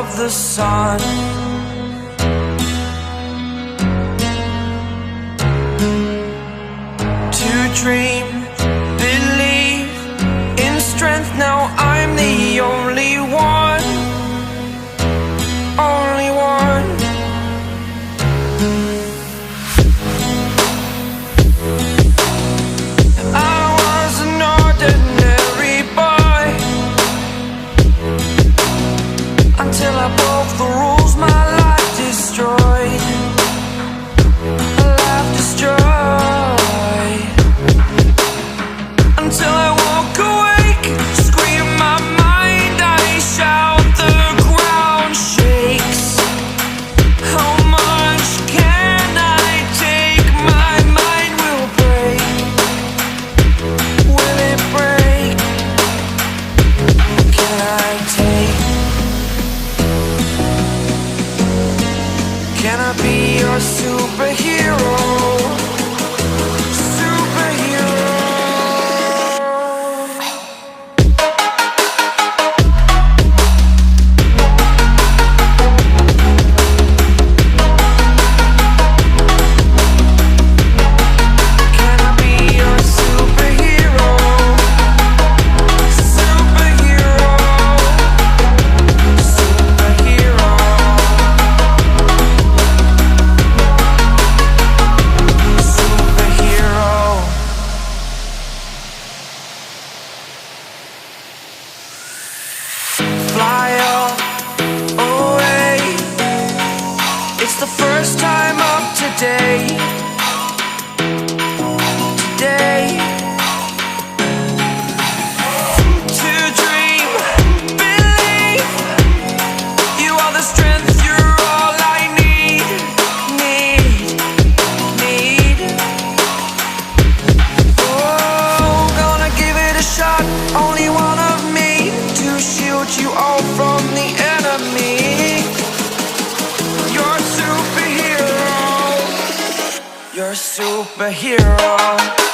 of the sun. To dream, believe in strength. Now I'm the only one, only one. I was an ordinary boy until I broke the rules. My life destroyed, life destroyed. Until I woke awake, scream my mind, I shout, the ground shakes. How much can I take? My mind will break. Will it break? Can I take? Can I be your superhero? Fly away. It's the first time of today. Today. To dream, believe. You are the strength, you're all I need. Oh, gonna give it a shot. Only one of me to shield you all from the enemy. You're a superhero. You're a superhero.